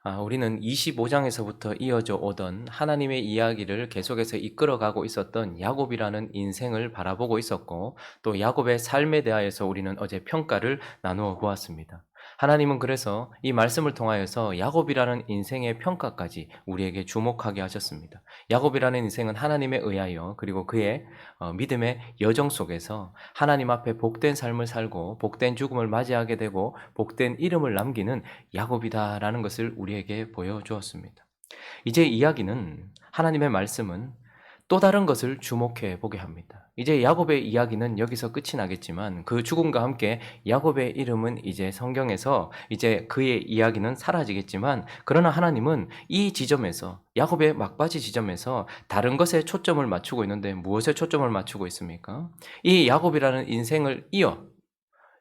우리는 25장에서부터 이어져 오던 하나님의 이야기를 계속해서 이끌어가고 있었던 야곱이라는 인생을 바라보고 있었고, 또 야곱의 삶에 대하여서 우리는 어제 평가를 나누어 보았습니다. 하나님은 그래서 이 말씀을 통하여서 야곱이라는 인생의 평가까지 우리에게 주목하게 하셨습니다. 야곱이라는 인생은 하나님에 의하여, 그리고 그의 믿음의 여정 속에서 하나님 앞에 복된 삶을 살고 복된 죽음을 맞이하게 되고 복된 이름을 남기는 야곱이다라는 것을 우리에게 보여주었습니다. 이제 이야기는, 하나님의 말씀은 또 다른 것을 주목해 보게 합니다. 이제 야곱의 이야기는 여기서 끝이 나겠지만 그 죽음과 함께 야곱의 이름은 이제 성경에서 이제 그의 이야기는 사라지겠지만, 그러나 하나님은 이 지점에서, 야곱의 막바지 지점에서 다른 것에 초점을 맞추고 있는데 무엇에 초점을 맞추고 있습니까? 이 야곱이라는 인생을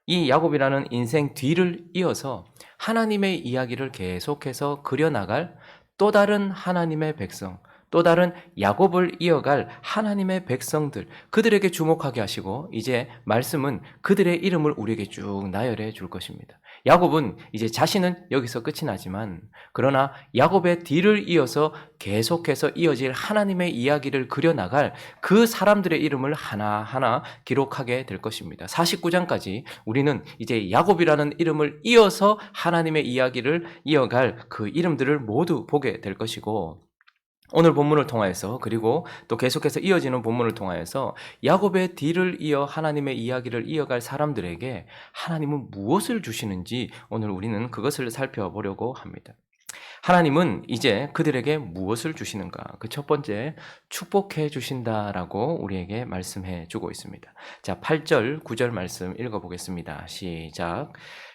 이 야곱이라는 인생 뒤를 이어서 하나님의 이야기를 계속해서 그려나갈 또 다른 하나님의 백성, 또 다른 야곱을 이어갈 하나님의 백성들, 그들에게 주목하게 하시고, 이제 말씀은 그들의 이름을 우리에게 쭉 나열해 줄 것입니다. 야곱은 이제 자신은 여기서 끝이 나지만, 그러나 야곱의 뒤를 이어서 계속해서 이어질 하나님의 이야기를 그려나갈 그 사람들의 이름을 하나하나 기록하게 될 것입니다. 49장까지 우리는 이제 야곱이라는 이름을 이어서 하나님의 이야기를 이어갈 그 이름들을 모두 보게 될 것이고, 오늘 본문을 통하여서, 그리고 또 계속해서 이어지는 본문을 통하여서 야곱의 뒤를 이어 하나님의 이야기를 이어갈 사람들에게 하나님은 무엇을 주시는지 오늘 우리는 그것을 살펴보려고 합니다. 하나님은 이제 그들에게 무엇을 주시는가? 그 첫 번째, 축복해 주신다라고 우리에게 말씀해 주고 있습니다. 자, 8절, 9절 말씀 읽어보겠습니다. 시작.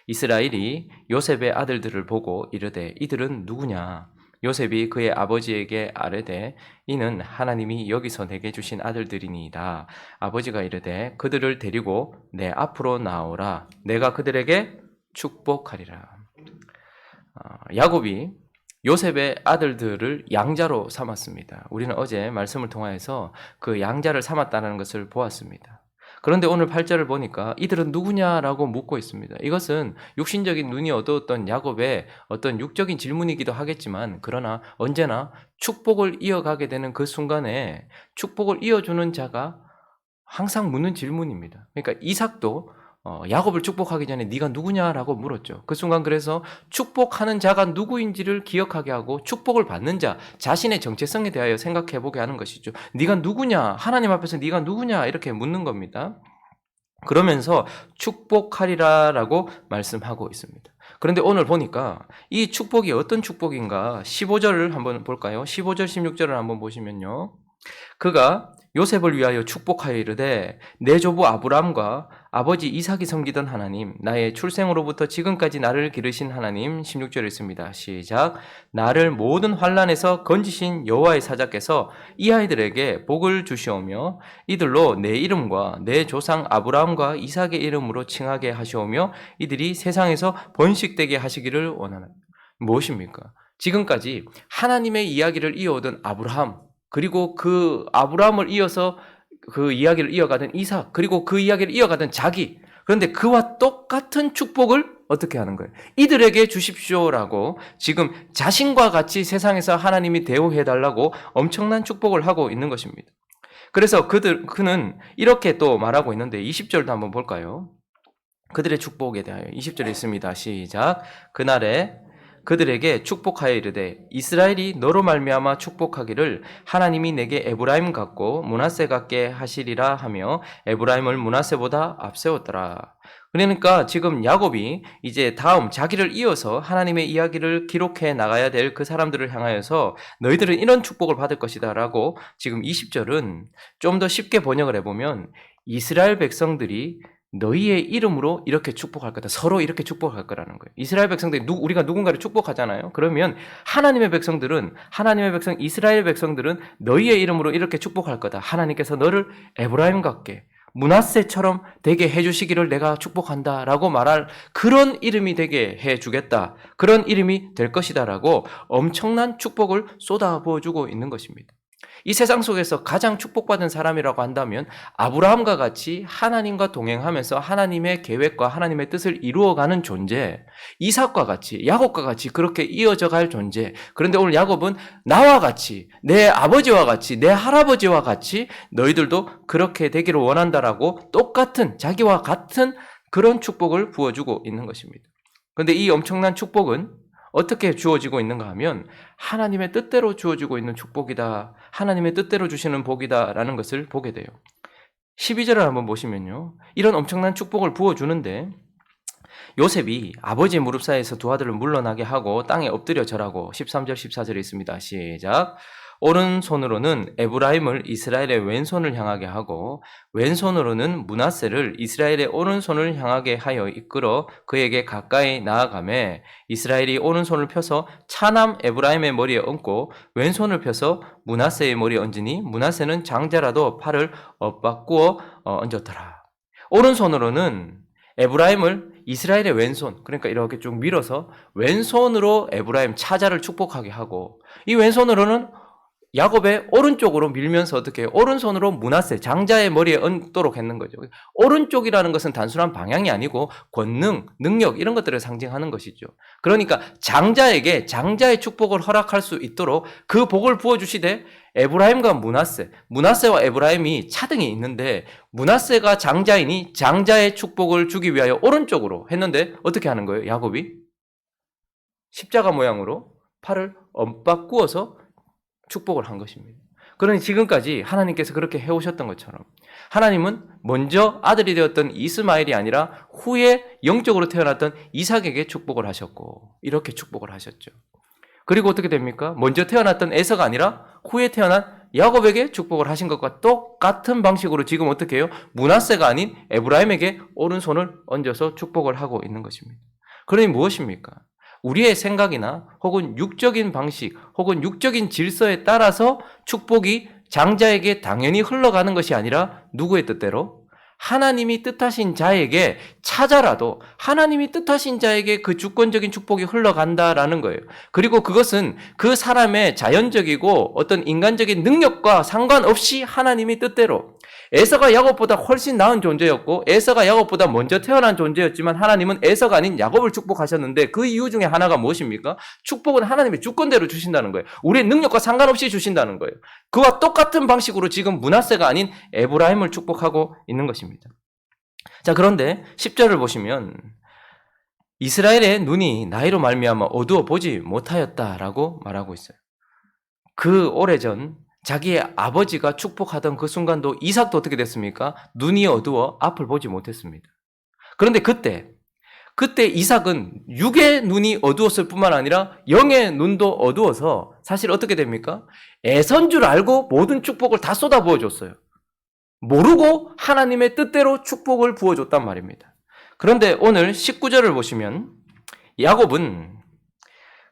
이스라엘이 요셉의 아들들을 보고 이르되 이들은 누구냐? 요셉이 그의 아버지에게 아뢰되 이는 하나님이 여기서 내게 주신 아들들이니이다. 아버지가 이르되 그들을 데리고 내 앞으로 나오라. 내가 그들에게 축복하리라. 야곱이 요셉의 아들들을 양자로 삼았습니다. 우리는 어제 말씀을 통하여서 그 양자를 삼았다는 것을 보았습니다. 그런데 오늘 8절을 보니까 이들은 누구냐라고 묻고 있습니다. 이것은 육신적인 눈이 어두웠던 야곱의 어떤 육적인 질문이기도 하겠지만, 그러나 언제나 축복을 이어가게 되는 그 순간에 축복을 이어주는 자가 항상 묻는 질문입니다. 그러니까 이삭도 야곱을 축복하기 전에 네가 누구냐라고 물었죠. 그 순간 그래서 축복하는 자가 누구인지를 기억하게 하고 축복을 받는 자 자신의 정체성에 대하여 생각해 보게 하는 것이죠. 네가 누구냐? 하나님 앞에서 네가 누구냐? 이렇게 묻는 겁니다. 그러면서 축복하리라라고 말씀하고 있습니다. 그런데 오늘 보니까 이 축복이 어떤 축복인가? 15절을 한번 볼까요? 15절 16절을 한번 보시면요. 그가 요셉을 위하여 축복하여 이르되 내 조부 아브람과 아버지 이삭이 섬기던 하나님, 나의 출생으로부터 지금까지 나를 기르신 하나님. 16절에 있습니다. 시작. 나를 모든 환난에서 건지신 여호와의 사자께서 이 아이들에게 복을 주시오며 이들로 내 이름과 내 조상 아브라함과 이삭의 이름으로 칭하게 하시오며 이들이 세상에서 번식되게 하시기를 원하나이다. 무엇입니까? 지금까지 하나님의 이야기를 이어오던 아브라함, 그리고 그 아브라함을 이어서 그 이야기를 이어가던 이삭, 그리고 그 이야기를 이어가던 자기, 그런데 그와 똑같은 축복을 어떻게 하는 거예요? 이들에게 주십시오라고 지금 자신과 같이 세상에서 하나님이 대우해달라고 엄청난 축복을 하고 있는 것입니다. 그래서 그는 이렇게 또 말하고 있는데 20절도 한번 볼까요? 그들의 축복에 대하여 20절에 있습니다. 시작. 그날에 그들에게 축복하여 이르되 이스라엘이 너로 말미암아 축복하기를 하나님이 내게 에브라임 같고 므낫세 같게 하시리라 하며 에브라임을 므낫세보다 앞세웠더라. 그러니까 지금 야곱이 이제 다음 자기를 이어서 하나님의 이야기를 기록해 나가야 될 그 사람들을 향하여서 너희들은 이런 축복을 받을 것이다 라고 지금 20절은 좀 더 쉽게 번역을 해보면 이스라엘 백성들이 너희의 이름으로 이렇게 축복할 거다. 서로 이렇게 축복할 거라는 거예요. 이스라엘 백성들이 우리가 누군가를 축복하잖아요. 그러면 하나님의 백성들은, 하나님의 백성 이스라엘 백성들은 너희의 이름으로 이렇게 축복할 거다. 하나님께서 너를 에브라임 같게 므낫세처럼 되게 해주시기를 내가 축복한다라고 말할 그런 이름이 되게 해주겠다. 그런 이름이 될 것이다라고 엄청난 축복을 쏟아부어주고 있는 것입니다. 이 세상 속에서 가장 축복받은 사람이라고 한다면 아브라함과 같이 하나님과 동행하면서 하나님의 계획과 하나님의 뜻을 이루어가는 존재, 이삭과 같이, 야곱과 같이 그렇게 이어져 갈 존재. 그런데 오늘 야곱은 나와 같이, 내 아버지와 같이, 내 할아버지와 같이 너희들도 그렇게 되기를 원한다라고 똑같은, 자기와 같은 그런 축복을 부어주고 있는 것입니다. 그런데 이 엄청난 축복은 어떻게 주어지고 있는가 하면 하나님의 뜻대로 주어지고 있는 축복이다. 하나님의 뜻대로 주시는 복이다라는 것을 보게 돼요. 12절을 한번 보시면요. 이런 엄청난 축복을 부어주는데 요셉이 아버지의 무릎 사이에서 두 아들을 물러나게 하고 땅에 엎드려 절하고 13절 14절에 있습니다. 시작. 오른손으로는 에브라임을 이스라엘의 왼손을 향하게 하고 왼손으로는 므낫세를 이스라엘의 오른손을 향하게 하여 이끌어 그에게 가까이 나아가매 이스라엘이 오른손을 펴서 차남 에브라임의 머리에 얹고 왼손을 펴서 므낫세의 머리에 얹으니 므낫세는 장자라도 팔을 엇바꾸어 얹었더라. 오른손으로는 에브라임을 이스라엘의 왼손, 그러니까 이렇게 쭉 밀어서 왼손으로 에브라임 차자를 축복하게 하고 이 왼손으로는 야곱의 오른쪽으로 밀면서 어떻게 해요? 오른손으로 므낫세, 장자의 머리에 얹도록 했는 거죠. 오른쪽이라는 것은 단순한 방향이 아니고 권능, 능력 이런 것들을 상징하는 것이죠. 그러니까 장자에게 장자의 축복을 허락할 수 있도록 그 복을 부어주시되 에브라임과 므낫세, 므낫세와 에브라임이 차등이 있는데 므낫세가 장자이니 장자의 축복을 주기 위하여 오른쪽으로 했는데 어떻게 하는 거예요? 야곱이 십자가 모양으로 팔을 엇바꾸어서 축복을 한 것입니다. 그러니 지금까지 하나님께서 그렇게 해오셨던 것처럼 하나님은 먼저 아들이 되었던 이스마엘이 아니라 후에 영적으로 태어났던 이삭에게 축복을 하셨고 이렇게 축복을 하셨죠. 그리고 어떻게 됩니까? 먼저 태어났던 에서가 아니라 후에 태어난 야곱에게 축복을 하신 것과 똑같은 방식으로 지금 어떻게 해요? 므낫세가 아닌 에브라임에게 오른손을 얹어서 축복을 하고 있는 것입니다. 그러니 무엇입니까? 우리의 생각이나 혹은 육적인 방식 혹은 육적인 질서에 따라서 축복이 장자에게 당연히 흘러가는 것이 아니라 누구의 뜻대로? 하나님이 뜻하신 자에게 찾아라도 하나님이 뜻하신 자에게 그 주권적인 축복이 흘러간다라는 거예요. 그리고 그것은 그 사람의 자연적이고 어떤 인간적인 능력과 상관없이 하나님이 뜻대로 에서가 야곱보다 훨씬 나은 존재였고 에서가 야곱보다 먼저 태어난 존재였지만 하나님은 에서가 아닌 야곱을 축복하셨는데 그 이유 중에 하나가 무엇입니까? 축복은 하나님의 주권대로 주신다는 거예요. 우리의 능력과 상관없이 주신다는 거예요. 그와 똑같은 방식으로 지금 므낫세가 아닌 에브라임을 축복하고 있는 것입니다. 자, 그런데 10절을 보시면 이스라엘의 눈이 나이로 말미암아 어두워 보지 못하였다라고 말하고 있어요. 그 오래전 자기의 아버지가 축복하던 그 순간도 이삭도 어떻게 됐습니까? 눈이 어두워 앞을 보지 못했습니다. 그런데 그때 이삭은 육의 눈이 어두웠을 뿐만 아니라 영의 눈도 어두워서 사실 어떻게 됩니까? 애선 줄 알고 모든 축복을 다 쏟아 부어줬어요. 모르고 하나님의 뜻대로 축복을 부어줬단 말입니다. 그런데 오늘 19절을 보시면 야곱은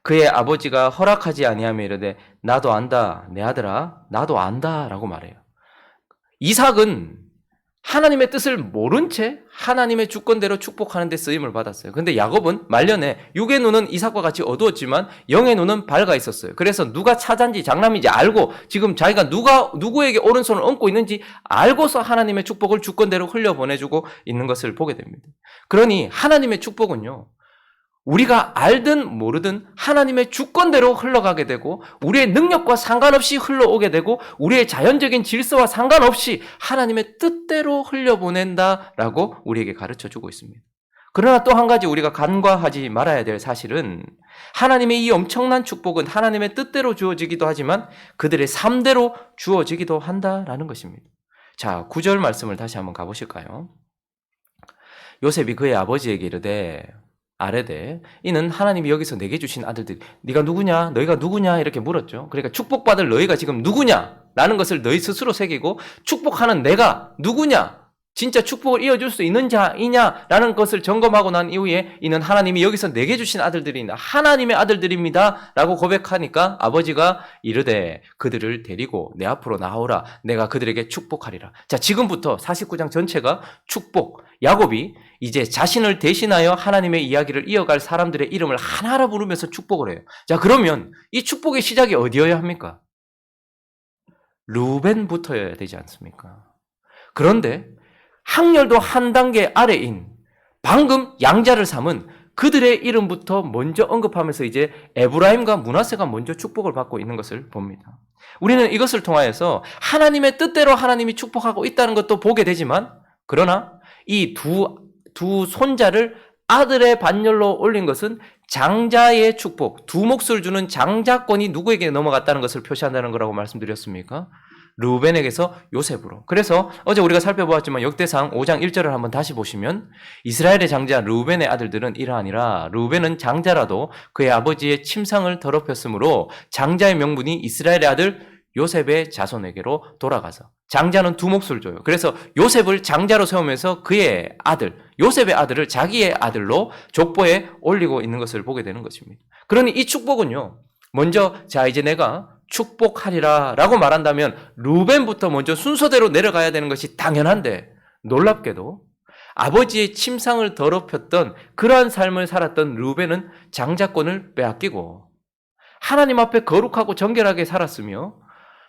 그의 아버지가 허락하지 아니하며 이르되 나도 안다 내 아들아 나도 안다 라고 말해요. 이삭은 하나님의 뜻을 모른 채 하나님의 주권대로 축복하는 데 쓰임을 받았어요. 그런데 야곱은 말년에 육의 눈은 이삭과 같이 어두웠지만 영의 눈은 밝아 있었어요. 그래서 누가 차자인지 장남인지 알고 지금 자기가 누구에게 오른손을 얹고 있는지 알고서 하나님의 축복을 주권대로 흘려보내주고 있는 것을 보게 됩니다. 그러니 하나님의 축복은요, 우리가 알든 모르든 하나님의 주권대로 흘러가게 되고 우리의 능력과 상관없이 흘러오게 되고 우리의 자연적인 질서와 상관없이 하나님의 뜻대로 흘려보낸다라고 우리에게 가르쳐주고 있습니다. 그러나 또 한 가지 우리가 간과하지 말아야 될 사실은 하나님의 이 엄청난 축복은 하나님의 뜻대로 주어지기도 하지만 그들의 삶대로 주어지기도 한다라는 것입니다. 자, 9절 말씀을 다시 한번 가보실까요? 요셉이 그의 아버지에게 이르되 아뢰되 이는 하나님이 여기서 내게 주신 아들들 네가 누구냐 너희가 누구냐 이렇게 물었죠. 그러니까 축복받을 너희가 지금 누구냐라는 것을 너희 스스로 새기고 축복하는 내가 누구냐 진짜 축복을 이어줄 수 있는 자이냐라는 것을 점검하고 난 이후에 이는 하나님이 여기서 내게 주신 아들들이나 하나님의 아들들입니다 라고 고백하니까 아버지가 이르되 그들을 데리고 내 앞으로 나오라 내가 그들에게 축복하리라. 자, 지금부터 49장 전체가 축복, 야곱이 이제 자신을 대신하여 하나님의 이야기를 이어갈 사람들의 이름을 하나하나 부르면서 축복을 해요. 자, 그러면 이 축복의 시작이 어디여야 합니까? 르우벤부터여야 되지 않습니까? 그런데 학렬도 한 단계 아래인 방금 양자를 삼은 그들의 이름부터 먼저 언급하면서 이제 에브라임과 므낫세가 먼저 축복을 받고 있는 것을 봅니다. 우리는 이것을 통하여서 하나님의 뜻대로 하나님이 축복하고 있다는 것도 보게 되지만, 그러나 이 두 손자를 아들의 반열로 올린 것은 장자의 축복, 두 몫을 주는 장자권이 누구에게 넘어갔다는 것을 표시한다는 거라고 말씀드렸습니까? 르우벤에게서 요셉으로. 그래서 어제 우리가 살펴보았지만 역대상 5장 1절을 한번 다시 보시면 이스라엘의 장자 르우벤의 아들들은 이러하니라. 르우벤은 장자라도 그의 아버지의 침상을 더럽혔으므로 장자의 명분이 이스라엘의 아들 요셉의 자손에게로 돌아가서, 장자는 두 몫을 줘요. 그래서 요셉을 장자로 세우면서 그의 아들, 요셉의 아들을 자기의 아들로 족보에 올리고 있는 것을 보게 되는 것입니다. 그러니 이 축복은요, 먼저 자 이제 내가 축복하리라 라고 말한다면 르우벤부터 먼저 순서대로 내려가야 되는 것이 당연한데, 놀랍게도 아버지의 침상을 더럽혔던 그러한 삶을 살았던 르우벤은 장자권을 빼앗기고 하나님 앞에 거룩하고 정결하게 살았으며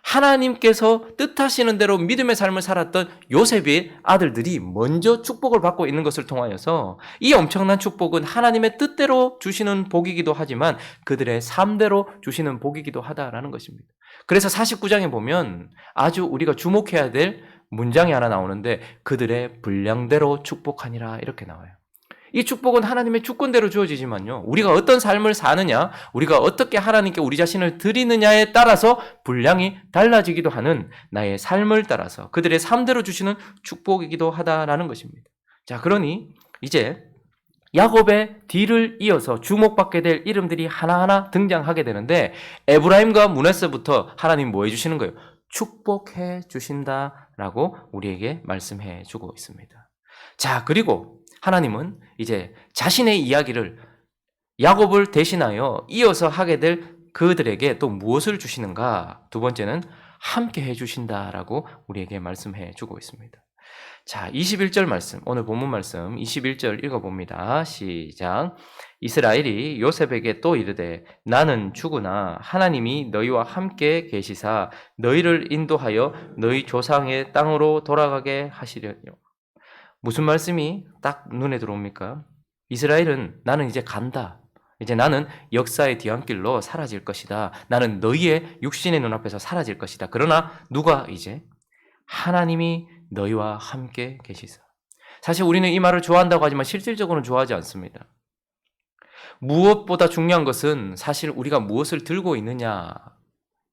하나님께서 뜻하시는 대로 믿음의 삶을 살았던 요셉의 아들들이 먼저 축복을 받고 있는 것을 통하여서 이 엄청난 축복은 하나님의 뜻대로 주시는 복이기도 하지만 그들의 삶대로 주시는 복이기도 하다라는 것입니다. 그래서 49장에 보면 아주 우리가 주목해야 될 문장이 하나 나오는데, 그들의 분량대로 축복하니라 이렇게 나와요. 이 축복은 하나님의 주권대로 주어지지만요, 우리가 어떤 삶을 사느냐, 우리가 어떻게 하나님께 우리 자신을 드리느냐에 따라서 분량이 달라지기도 하는 나의 삶을 따라서 그들의 삶대로 주시는 축복이기도 하다라는 것입니다. 자, 그러니 이제 야곱의 뒤를 이어서 주목받게 될 이름들이 하나하나 등장하게 되는데, 에브라임과 므낫세부터 하나님 뭐 해주시는 거예요? 축복해 주신다라고 우리에게 말씀해 주고 있습니다. 자, 그리고 하나님은 이제 자신의 이야기를 야곱을 대신하여 이어서 하게 될 그들에게 또 무엇을 주시는가? 두 번째는 함께 해주신다라고 우리에게 말씀해 주고 있습니다. 자, 21절 말씀, 오늘 본문 말씀 21절 읽어봅니다. 시작. 이스라엘이 요셉에게 또 이르되 나는 죽으나 하나님이 너희와 함께 계시사 너희를 인도하여 너희 조상의 땅으로 돌아가게 하시려니와. 무슨 말씀이 딱 눈에 들어옵니까? 이스라엘은 나는 이제 간다. 이제 나는 역사의 뒤안길로 사라질 것이다. 나는 너희의 육신의 눈앞에서 사라질 것이다. 그러나 누가 이제? 하나님이 너희와 함께 계시사. 사실 우리는 이 말을 좋아한다고 하지만 실질적으로는 좋아하지 않습니다. 무엇보다 중요한 것은 사실 우리가 무엇을 들고 있느냐,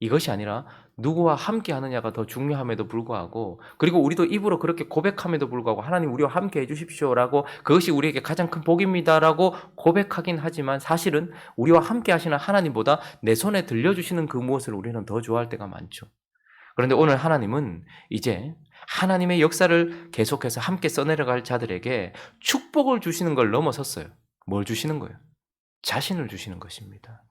이것이 아니라 누구와 함께 하느냐가 더 중요함에도 불구하고, 그리고 우리도 입으로 그렇게 고백함에도 불구하고 하나님 우리와 함께 해주십시오라고, 그것이 우리에게 가장 큰 복입니다라고 고백하긴 하지만 사실은 우리와 함께 하시는 하나님보다 내 손에 들려주시는 그 무엇을 우리는 더 좋아할 때가 많죠. 그런데 오늘 하나님은 이제 하나님의 역사를 계속해서 함께 써내려갈 자들에게 축복을 주시는 걸 넘어섰어요. 뭘 주시는 거예요? 자신을 주시는 것입니다.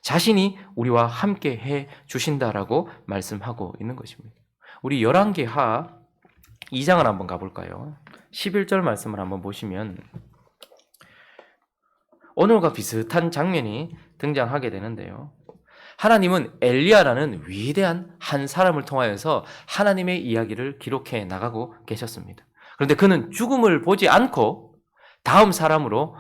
자신이 우리와 함께 해 주신다라고 말씀하고 있는 것입니다. 우리 열왕기하 2장을 한번 가볼까요? 11절 말씀을 한번 보시면 오늘과 비슷한 장면이 등장하게 되는데요. 하나님은 엘리야라는 위대한 한 사람을 통하여서 하나님의 이야기를 기록해 나가고 계셨습니다. 그런데 그는 죽음을 보지 않고 다음 사람으로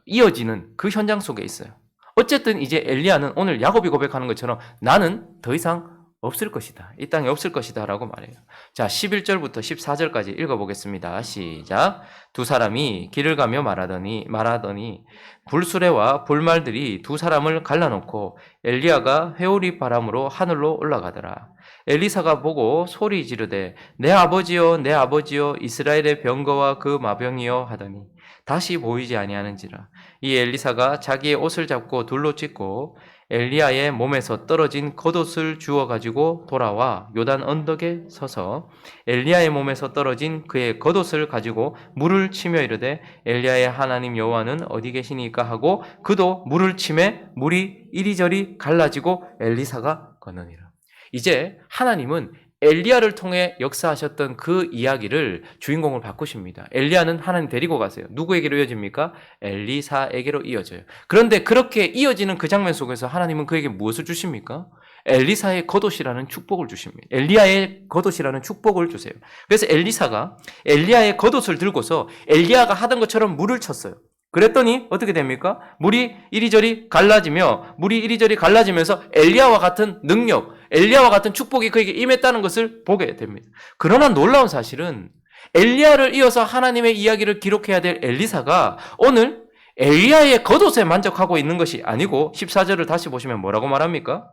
이어지는 그 현장 속에 있어요. 어쨌든 이제 엘리야는 오늘 야곱이 고백하는 것처럼 나는 더 이상 없을 것이다. 이 땅에 없을 것이다 라고 말해요. 자, 11절부터 14절까지 읽어보겠습니다. 시작. 두 사람이 길을 가며 말하더니 불수레와 불말들이 두 사람을 갈라놓고 엘리야가 회오리 바람으로 하늘로 올라가더라. 엘리사가 보고 소리 지르되 내 아버지여 내 아버지여 이스라엘의 병거와 그 마병이여 하더니 다시 보이지 아니하는지라. 이 엘리사가 자기의 옷을 잡고 둘로 찢고 엘리야의 몸에서 떨어진 겉옷을 주워 가지고 돌아와 요단 언덕에 서서 엘리야의 몸에서 떨어진 그의 겉옷을 가지고 물을 치며 이르되 엘리야의 하나님 여호와는 어디 계시니까 하고 그도 물을 치매 물이 이리저리 갈라지고 엘리사가 건너니라. 이제 하나님은 엘리야를 통해 역사하셨던 그 이야기를 주인공을 바꾸십니다. 엘리야는 하나님 데리고 가세요. 누구에게로 이어집니까? 엘리사에게로 이어져요. 그런데 그렇게 이어지는 그 장면 속에서 하나님은 그에게 무엇을 주십니까? 엘리사의 겉옷이라는 축복을 주십니다. 엘리야의 겉옷이라는 축복을 주세요. 그래서 엘리사가 엘리야의 겉옷을 들고서 엘리야가 하던 것처럼 물을 쳤어요. 그랬더니 어떻게 됩니까? 물이 이리저리 갈라지면서 엘리야와 같은 능력, 엘리야와 같은 축복이 그에게 임했다는 것을 보게 됩니다. 그러나 놀라운 사실은 엘리야를 이어서 하나님의 이야기를 기록해야 될 엘리사가 오늘 엘리야의 겉옷에 만족하고 있는 것이 아니고 14절을 다시 보시면 뭐라고 말합니까?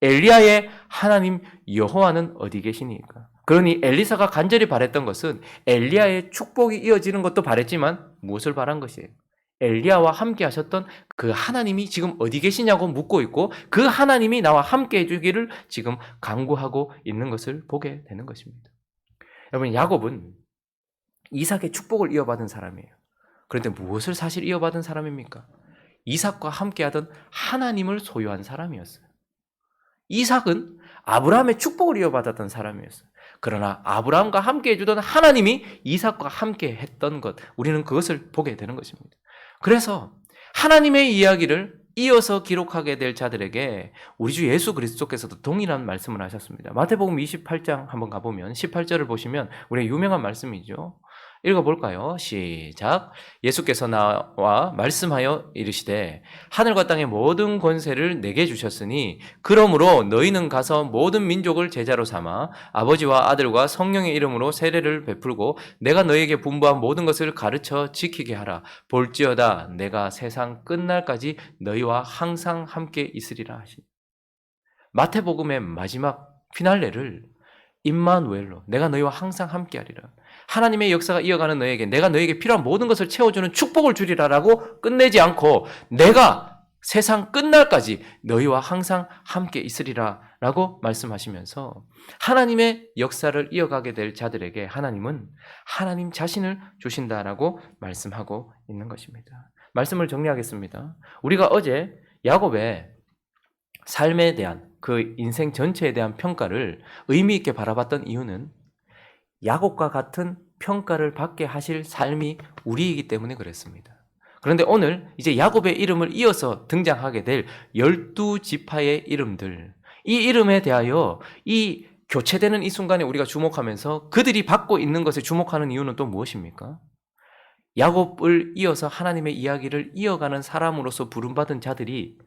엘리야의 하나님 여호와는 어디 계시니까? 그러니 엘리사가 간절히 바랬던 것은 엘리야의 축복이 이어지는 것도 바랬지만 무엇을 바란 것이에요? 엘리야와 함께 하셨던 그 하나님이 지금 어디 계시냐고 묻고 있고 그 하나님이 나와 함께 해주기를 지금 간구하고 있는 것을 보게 되는 것입니다. 여러분, 야곱은 이삭의 축복을 이어받은 사람이에요. 그런데 무엇을 사실 이어받은 사람입니까? 이삭과 함께하던 하나님을 소유한 사람이었어요. 이삭은 아브라함의 축복을 이어받았던 사람이었어요. 그러나 아브라함과 함께 해주던 하나님이 이삭과 함께 했던 것, 우리는 그것을 보게 되는 것입니다. 그래서 하나님의 이야기를 이어서 기록하게 될 자들에게 우리 주 예수 그리스도께서도 동일한 말씀을 하셨습니다. 마태복음 28장 한번 가보면 18절을 보시면 우리의 유명한 말씀이죠. 읽어볼까요? 시작. 예수께서 나와 말씀하여 이르시되 하늘과 땅의 모든 권세를 내게 주셨으니 그러므로 너희는 가서 모든 민족을 제자로 삼아 아버지와 아들과 성령의 이름으로 세례를 베풀고 내가 너희에게 분부한 모든 것을 가르쳐 지키게 하라. 볼지어다 내가 세상 끝날까지 너희와 항상 함께 있으리라 하시니. 마태복음의 마지막 피날레를 임마누엘로 내가 너희와 항상 함께하리라. 하나님의 역사가 이어가는 너에게 내가 너에게 필요한 모든 것을 채워주는 축복을 주리라라고 끝내지 않고 내가 세상 끝날까지 너희와 항상 함께 있으리라 라고 말씀하시면서 하나님의 역사를 이어가게 될 자들에게 하나님은 하나님 자신을 주신다라고 말씀하고 있는 것입니다. 말씀을 정리하겠습니다. 우리가 어제 야곱의 삶에 대한 그 인생 전체에 대한 평가를 의미 있게 바라봤던 이유는 야곱과 같은 평가를 받게 하실 삶이 우리이기 때문에 그랬습니다. 그런데 오늘 이제 야곱의 이름을 이어서 등장하게 될 12지파의 이름들, 이 이름에 대하여 이 교체되는 이 순간에 우리가 주목하면서 그들이 받고 있는 것에 주목하는 이유는 또 무엇입니까? 야곱을 이어서 하나님의 이야기를 이어가는 사람으로서 부름받은 자들이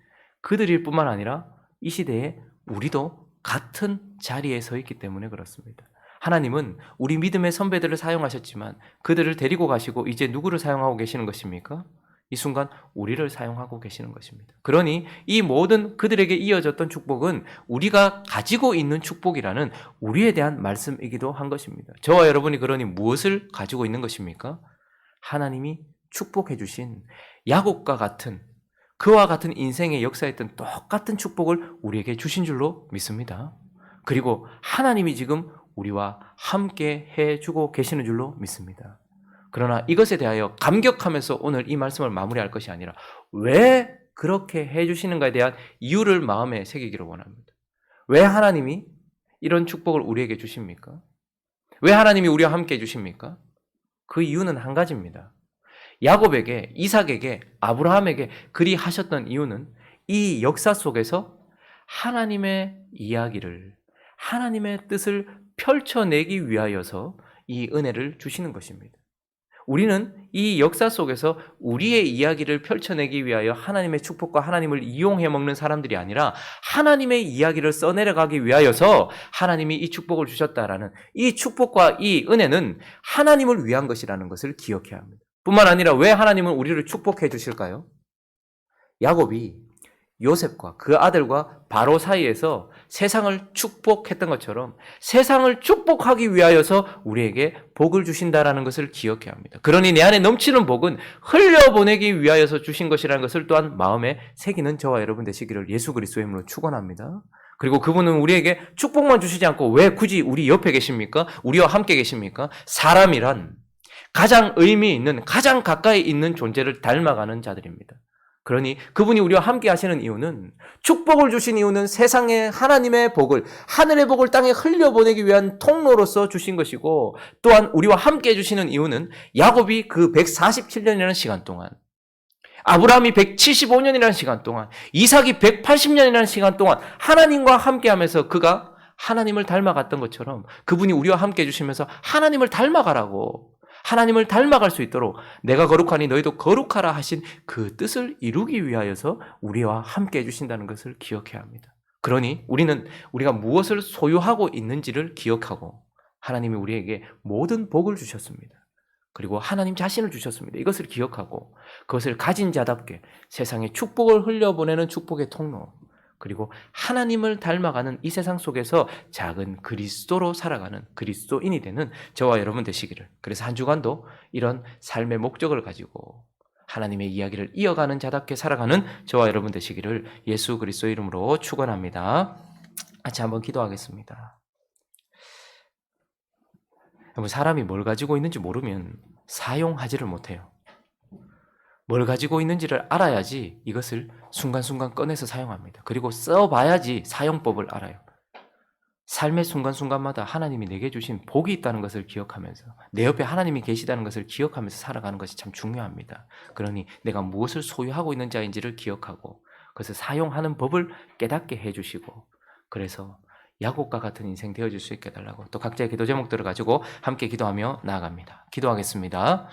그들일 뿐만 아니라 이 시대에 우리도 같은 자리에 서 있기 때문에 그렇습니다. 하나님은 우리 믿음의 선배들을 사용하셨지만 그들을 데리고 가시고 이제 누구를 사용하고 계시는 것입니까? 이 순간 우리를 사용하고 계시는 것입니다. 그러니 이 모든 그들에게 이어졌던 축복은 우리가 가지고 있는 축복이라는 우리에 대한 말씀이기도 한 것입니다. 저와 여러분이 그러니 무엇을 가지고 있는 것입니까? 하나님이 축복해 주신 야곱과 같은 그와 같은 인생의 역사에 있던 똑같은 축복을 우리에게 주신 줄로 믿습니다. 그리고 하나님이 지금 우리와 함께 해주고 계시는 줄로 믿습니다. 그러나 이것에 대하여 감격하면서 오늘 이 말씀을 마무리할 것이 아니라 왜 그렇게 해주시는가에 대한 이유를 마음에 새기기를 원합니다. 왜 하나님이 이런 축복을 우리에게 주십니까? 왜 하나님이 우리와 함께 해주십니까? 그 이유는 한 가지입니다. 야곱에게, 이삭에게, 아브라함에게 그리 하셨던 이유는 이 역사 속에서 하나님의 이야기를, 하나님의 뜻을 펼쳐내기 위하여서 이 은혜를 주시는 것입니다. 우리는 이 역사 속에서 우리의 이야기를 펼쳐내기 위하여 하나님의 축복과 하나님을 이용해 먹는 사람들이 아니라 하나님의 이야기를 써내려가기 위하여서 하나님이 이 축복을 주셨다라는 이 축복과 이 은혜는 하나님을 위한 것이라는 것을 기억해야 합니다. 뿐만 아니라 왜 하나님은 우리를 축복해 주실까요? 야곱이 요셉과 그 아들과 바로 사이에서 세상을 축복했던 것처럼 세상을 축복하기 위하여서 우리에게 복을 주신다라는 것을 기억해야 합니다. 그러니 내 안에 넘치는 복은 흘려보내기 위하여서 주신 것이라는 것을 또한 마음에 새기는 저와 여러분 되시기를 예수 그리스도의 이름으로 축원합니다. 그리고 그분은 우리에게 축복만 주시지 않고 왜 굳이 우리 옆에 계십니까? 우리와 함께 계십니까? 사람이란 가장 의미 있는, 가장 가까이 있는 존재를 닮아가는 자들입니다. 그러니 그분이 우리와 함께 하시는 이유는, 축복을 주신 이유는 세상의 하나님의 복을, 하늘의 복을 땅에 흘려보내기 위한 통로로서 주신 것이고, 또한 우리와 함께 해주시는 이유는 야곱이 그 147년이라는 시간 동안 아브라함이 175년이라는 시간 동안, 이삭이 180년이라는 시간 동안 하나님과 함께하면서 그가 하나님을 닮아갔던 것처럼 그분이 우리와 함께 해주시면서 하나님을 닮아가라고, 하나님을 닮아갈 수 있도록 내가 거룩하니 너희도 거룩하라 하신 그 뜻을 이루기 위하여서 우리와 함께 해주신다는 것을 기억해야 합니다. 그러니 우리는 우리가 무엇을 소유하고 있는지를 기억하고 하나님이 우리에게 모든 복을 주셨습니다. 그리고 하나님 자신을 주셨습니다. 이것을 기억하고 그것을 가진 자답게 세상에 축복을 흘려보내는 축복의 통로, 그리고 하나님을 닮아가는 이 세상 속에서 작은 그리스도로 살아가는 그리스도인이 되는 저와 여러분 되시기를, 그래서 한 주간도 이런 삶의 목적을 가지고 하나님의 이야기를 이어가는 자답게 살아가는 저와 여러분 되시기를 예수 그리스도 이름으로 축원합니다. 같이 한번 기도하겠습니다. 사람이 뭘 가지고 있는지 모르면 사용하지를 못해요. 뭘 가지고 있는지를 알아야지 이것을 순간순간 꺼내서 사용합니다. 그리고 써봐야지 사용법을 알아요. 삶의 순간순간마다 하나님이 내게 주신 복이 있다는 것을 기억하면서 내 옆에 하나님이 계시다는 것을 기억하면서 살아가는 것이 참 중요합니다. 그러니 내가 무엇을 소유하고 있는 자인지를 기억하고 그것을 사용하는 법을 깨닫게 해주시고, 그래서 야곱과 같은 인생 되어줄 수 있게 해달라고 또 각자의 기도 제목들을 가지고 함께 기도하며 나아갑니다. 기도하겠습니다.